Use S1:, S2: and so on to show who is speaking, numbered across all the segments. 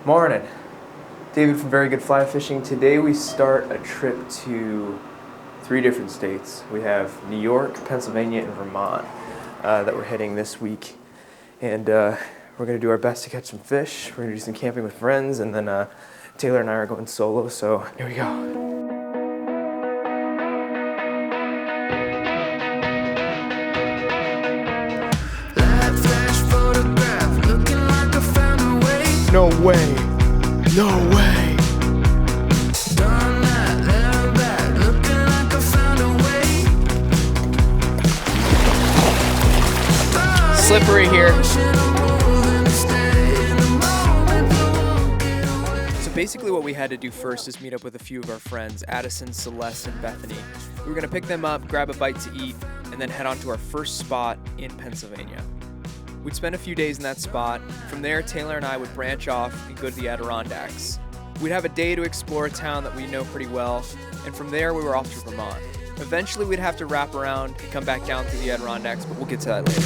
S1: Morning. David from Very Good Fly Fishing. Today we start a trip to 3 different states. We have New York, Pennsylvania, and Vermont that we're heading this week. And we're going to do our best to catch some fish. We're going to do some camping with friends, and then Taylor and I are going solo, so here we go. No way. No way. Slippery here. So basically what we had to do first is meet up with a few of our friends, Addison, Celeste, and Bethany. We were gonna pick them up, grab a bite to eat, and then head on to our first spot in Pennsylvania. We'd spend a few days in that spot. From there, Taylor and I would branch off and go to the Adirondacks. We'd have a day to explore a town that we know pretty well, and from there we were off to Vermont. Eventually we'd have to wrap around and come back down through the Adirondacks, but we'll get to that later.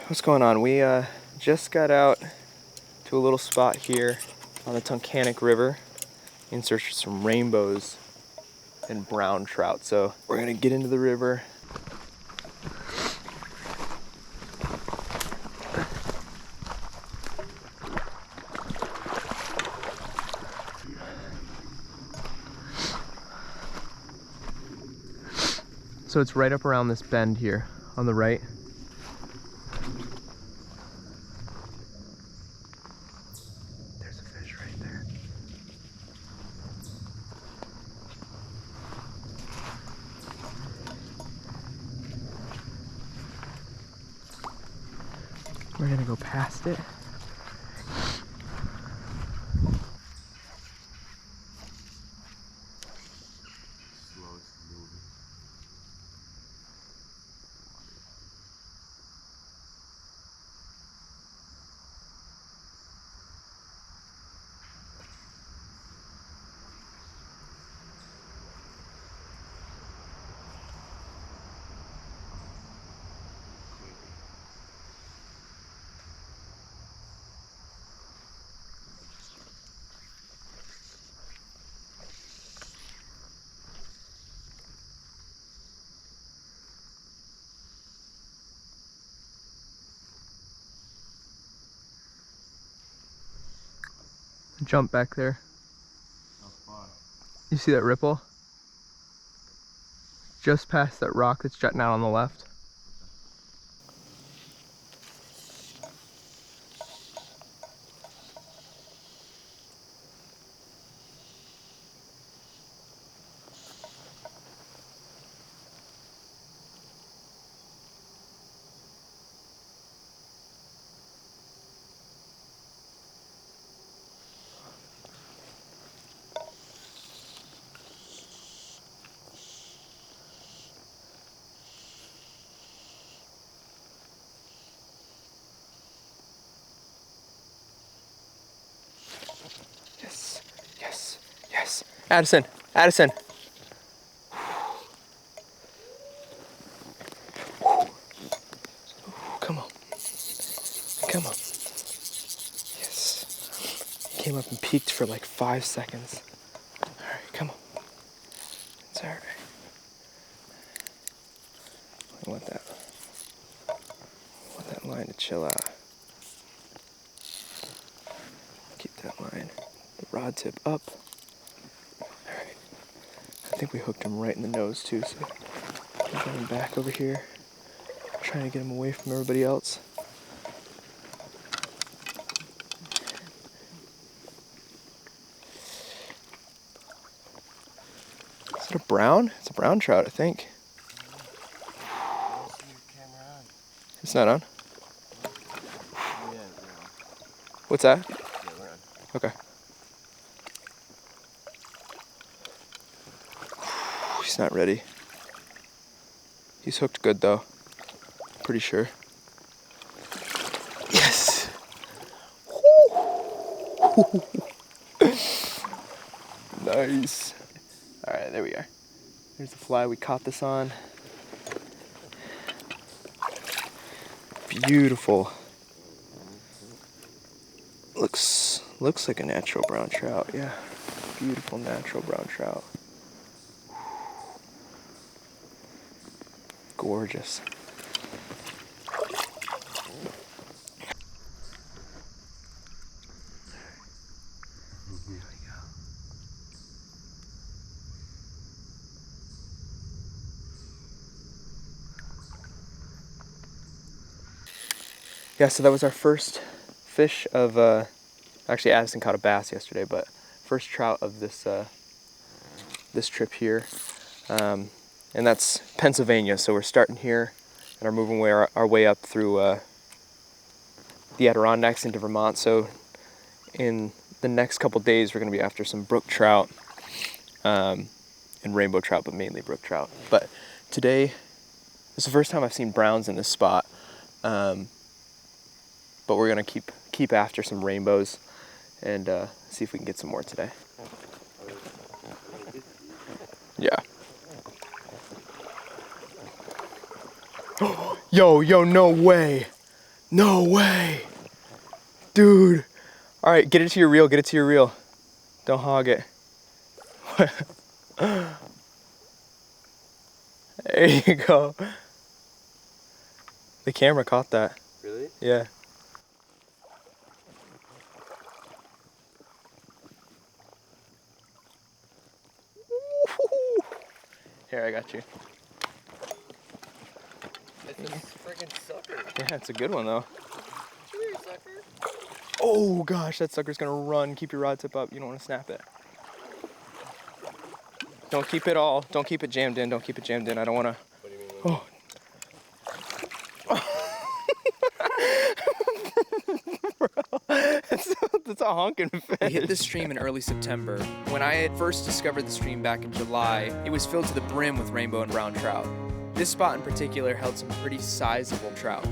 S1: What's going on? We just got out to a little spot here on the Tunkhannock River in search of some rainbows and brown trout. So we're gonna get into the river. So it's right up around this bend here on the right. We're gonna go past it. Jump back there. You see that ripple? Just past that rock that's jutting out on the left. Yes. Addison. Come on. Yes. Came up and peeked for like 5 seconds. All right, come on. It's all right. I want that line to chill out. Keep that line, the rod tip up. Alright, I think we hooked him right in the nose too, so I'm going back over here, trying to get him away from everybody else. Is it a brown? It's a brown trout, I think. It's not on? What's that? Okay. He's not ready. He's hooked good though. Pretty sure. Yes! Nice. Alright, there we are. There's the fly we caught this on. Beautiful. Looks like a natural brown trout, yeah. Beautiful natural brown trout. Gorgeous. Yeah, so that was our first fish of, actually Addison caught a bass yesterday, but first trout of this this trip here. And that's Pennsylvania, so we're starting here and are moving our way up through the Adirondacks into Vermont. So in the next couple days, we're gonna be after some brook trout and rainbow trout, but mainly brook trout. But today, it's the first time I've seen browns in this spot. But we're gonna keep after some rainbows and see if we can get some more today. Yeah. Yo, no way. No way. Dude. All right, get it to your reel, Don't hog it. There you go. The camera caught that.
S2: Really?
S1: Yeah. Here, I got you.
S2: It's a freaking sucker.
S1: Yeah, it's a good one though.
S2: Come here, sucker.
S1: Oh gosh, that sucker's gonna run. Keep your rod tip up. You don't want to snap it. Don't keep it jammed in. I don't want to.
S2: What do you mean?
S1: Oh. That's a honking fish. We hit this stream in early September. When I had first discovered the stream back in July, it was filled to the brim with rainbow and brown trout. This spot in particular held some pretty sizable trout.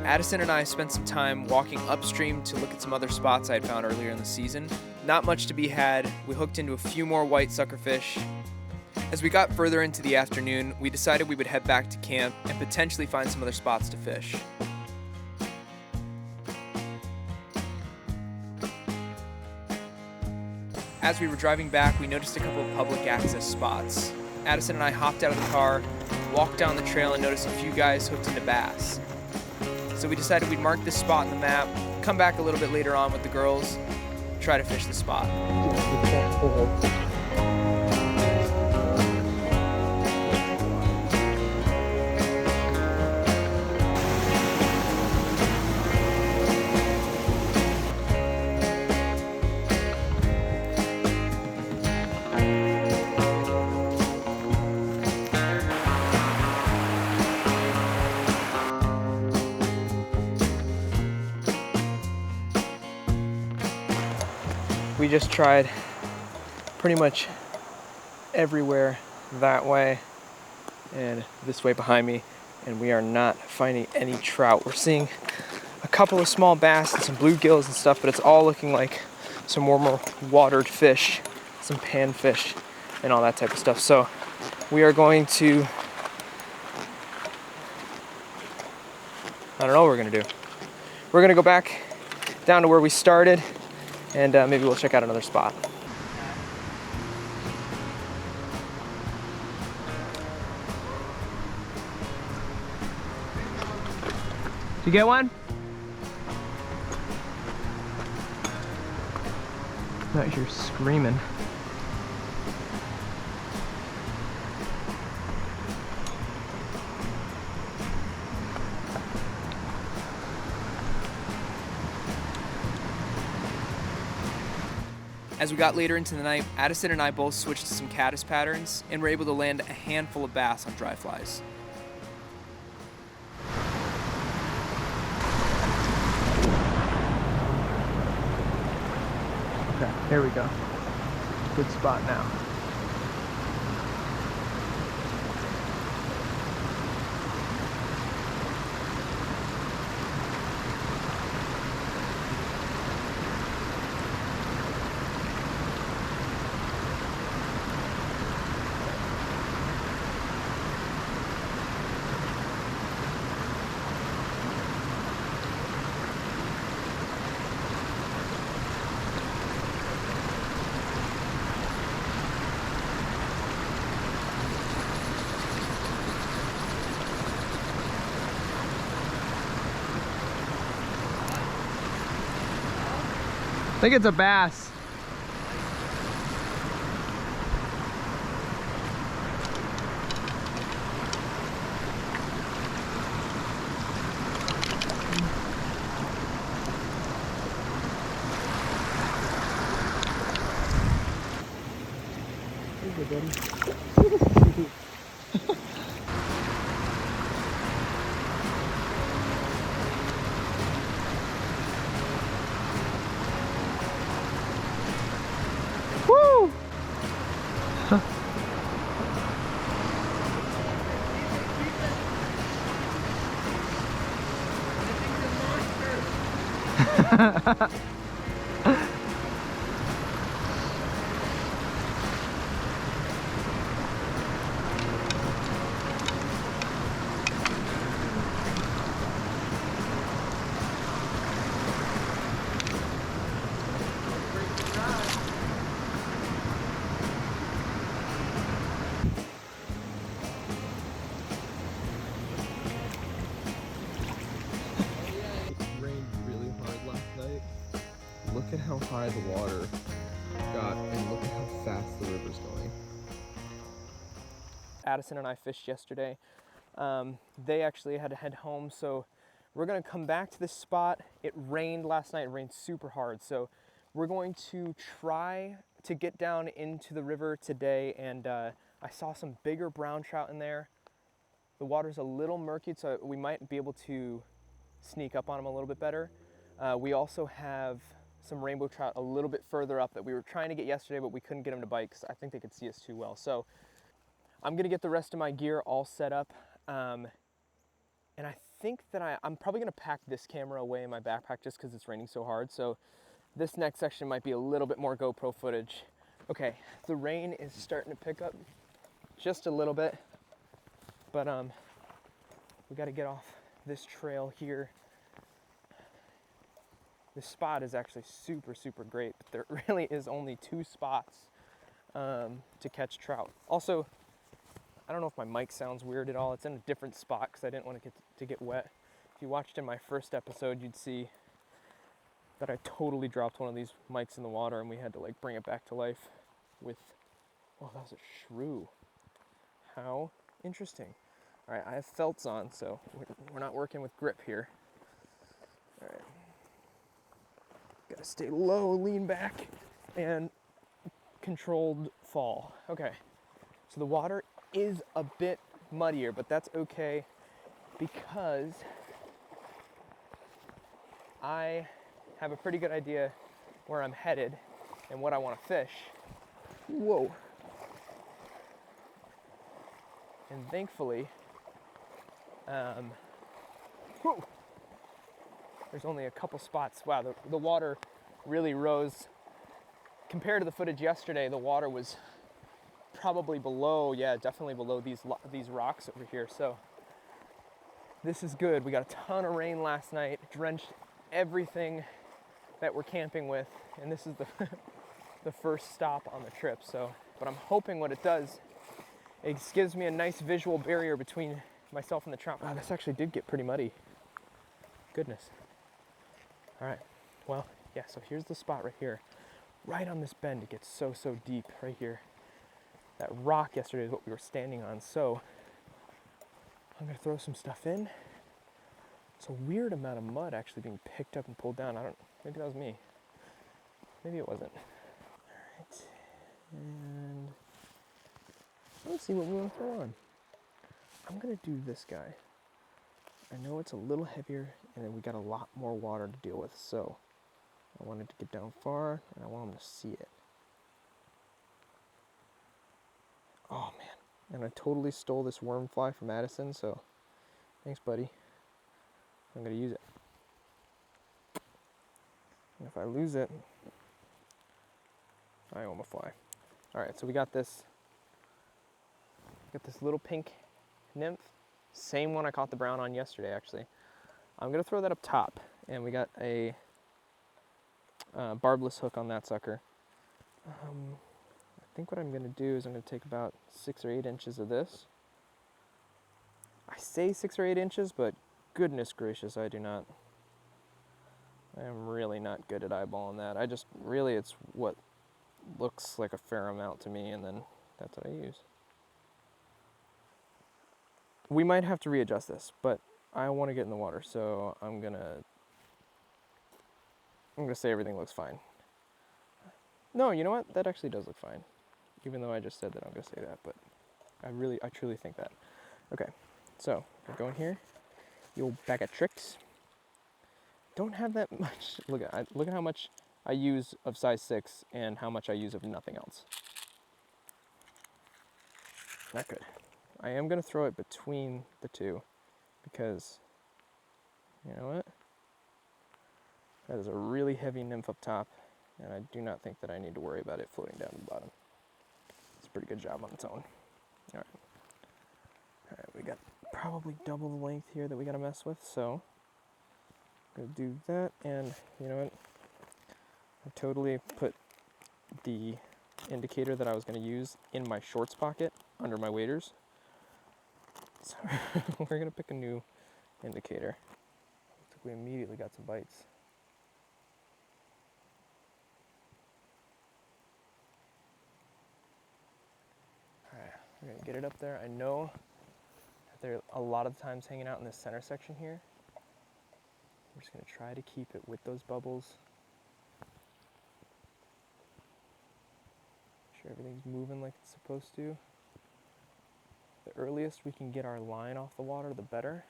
S1: Addison and I spent some time walking upstream to look at some other spots I had found earlier in the season. Not much to be had. We hooked into a few more white suckerfish. As we got further into the afternoon, we decided we would head back to camp and potentially find some other spots to fish. As we were driving back, we noticed a couple of public access spots. Addison and I hopped out of the car, walked down the trail, and noticed a few guys hooked into bass. So we decided we'd mark this spot on the map, come back a little bit later on with the girls, try to fish the spot. We just tried pretty much everywhere that way and this way behind me, and we are not finding any trout. We're seeing a couple of small bass and some bluegills and stuff, but it's all looking like some warmer watered fish, some panfish and all that type of stuff. So we are going to, I don't know what we're gonna do. We're gonna go back down to where we started, and maybe we'll check out another spot. Did you get one? I thought you were screaming. As we got later into the night, Addison and I both switched to some caddis patterns and were able to land a handful of bass on dry flies. Okay, here we go. Good spot now. think it's a bass. Woo!
S3: Look at how high the water got and look at how fast the river's going.
S1: Addison and I fished yesterday. They actually had to head home, so we're gonna come back to this spot. It rained last night, it rained super hard, so we're going to try to get down into the river today, and I saw some bigger brown trout in there. The water's a little murky, so we might be able to sneak up on them a little bit better. We also have some rainbow trout a little bit further up that we were trying to get yesterday, but we couldn't get them to bite because I think they could see us too well. So I'm gonna get the rest of my gear all set up. And I think that I'm probably gonna pack this camera away in my backpack just because it's raining so hard. So this next section might be a little bit more GoPro footage. Okay, the rain is starting to pick up just a little bit, but we gotta get off this trail here. This spot is actually super, super great, but there really is only 2 spots to catch trout. Also, I don't know if my mic sounds weird at all. It's in a different spot because I didn't want to get wet. If you watched in my first episode, you'd see that I totally dropped one of these mics in the water and we had to like bring it back to life with, oh, that was a shrew. How interesting. All right, I have felts on, so we're not working with grip here. All right. Gotta stay low, lean back, and controlled fall. Okay, so the water is a bit muddier, but that's okay because I have a pretty good idea where I'm headed and what I want to fish. Whoa. And thankfully, whoa. There's only a couple spots. Wow, the water really rose. Compared to the footage yesterday, the water was probably below, yeah, definitely below these rocks over here. So this is good. We got a ton of rain last night, drenched everything that we're camping with, and this is the first stop on the trip. So, but I'm hoping what it does, it gives me a nice visual barrier between myself and the trout. Wow, this actually did get pretty muddy. Goodness. All right, well, yeah, so here's the spot right here. Right on this bend, it gets so, so deep right here. That rock yesterday is what we were standing on, so I'm gonna throw some stuff in. It's a weird amount of mud actually being picked up and pulled down. Maybe that was me. Maybe it wasn't. All right, and let's see what we want to throw on. I'm gonna do this guy. I know it's a little heavier, and then we got a lot more water to deal with, so I wanted to get down far, and I want them to see it. Oh man, and I totally stole this worm fly from Addison, so thanks, buddy. I'm gonna use it. And if I lose it, I owe him a fly. All right, so we got this little pink nymph. Same one I caught the brown on yesterday, actually. I'm gonna throw that up top, and we got a barbless hook on that sucker. I think what I'm gonna do is I'm gonna take about 6 or 8 inches of this. I say 6 or 8 inches, but goodness gracious, I do not. I am really not good at eyeballing that. I just, really, it's what looks like a fair amount to me, and then that's what I use. We might have to readjust this, but I want to get in the water, so I'm gonna say everything looks fine. No, you know what? That actually does look fine. Even though I just said that I'm gonna say that, but I truly think that. Okay, so I go in here, the old bag of tricks. Don't have that much. Look at how much I use of size 6 and how much I use of nothing else. Not good. I am gonna throw it between the two because, you know what? That is a really heavy nymph up top, and I do not think that I need to worry about it floating down to the bottom. It's a pretty good job on its own. All right, we got probably double the length here that we gotta mess with, so I'm gonna do that, and you know what? I totally put the indicator that I was gonna use in my shorts pocket under my waders. So we're gonna pick a new indicator. Looks like we immediately got some bites. Alright, we're gonna get it up there. I know that they're a lot of times hanging out in this center section here. I'm just gonna try to keep it with those bubbles. Make sure everything's moving like it's supposed to. The earliest we can get our line off the water, the better.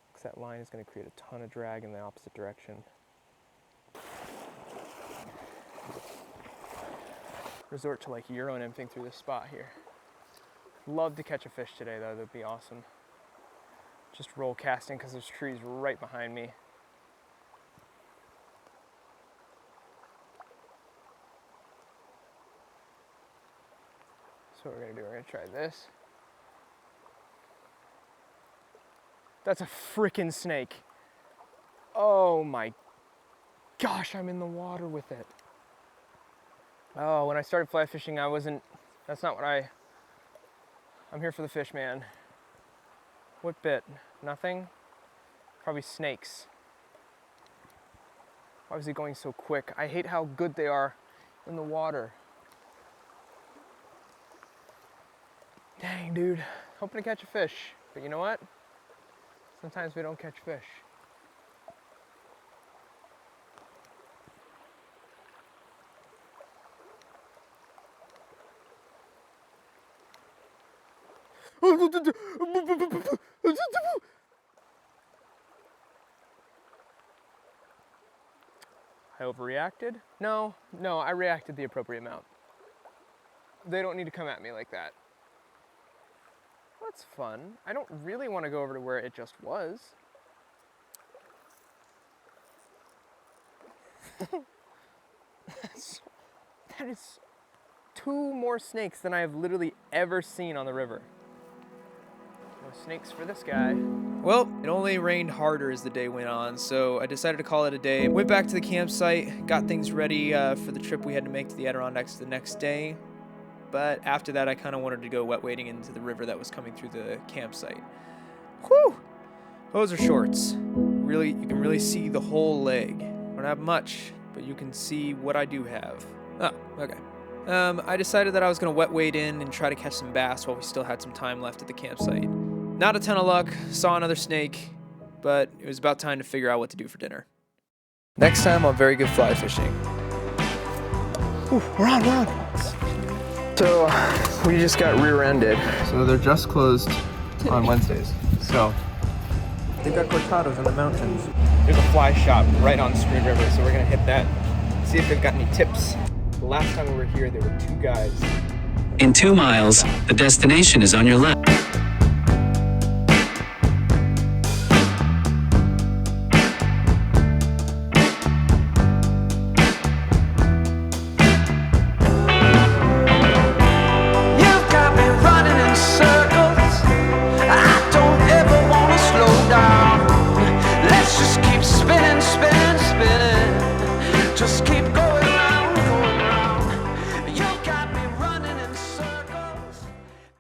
S1: Because that line is going to create a ton of drag in the opposite direction. Resort to like Euro nymphing through this spot here. Love to catch a fish today though, that'd be awesome. Just roll casting because there's trees right behind me. So what we're gonna do, we're gonna try this. That's a frickin' snake. Oh my gosh, I'm in the water with it. Oh, when I started fly fishing, that's not what I'm here for the fish, man. What bit? Nothing? Probably snakes. Why was he going so quick? I hate how good they are in the water. Dang, dude. Hoping to catch a fish. But you know what? Sometimes we don't catch fish. I overreacted? No, I reacted the appropriate amount. They don't need to come at me like that. That's fun. I don't really want to go over to where it just was. That is 2 more snakes than I have literally ever seen on the river. No snakes for this guy. Well, it only rained harder as the day went on, so I decided to call it a day. Went back to the campsite, got things ready for the trip we had to make to the Adirondacks the next day. But after that, I kind of wanted to go wet wading into the river that was coming through the campsite. Whew! Those are shorts. Really, you can really see the whole leg. I don't have much, but you can see what I do have. Oh, okay. I decided that I was going to wet wade in and try to catch some bass while we still had some time left at the campsite. Not a ton of luck, saw another snake, but it was about time to figure out what to do for dinner. Next time on Very Good Fly Fishing. Ooh, we're on. So, we just got rear-ended.
S3: So they're just closed on Wednesdays. So
S1: They've got cortados in the mountains. There's a fly shop right on Screen River, so we're gonna hit that. See if they've got any tips. The last time we were here, there were 2 guys.
S4: In 2 miles, the destination is on your left.
S5: Just keep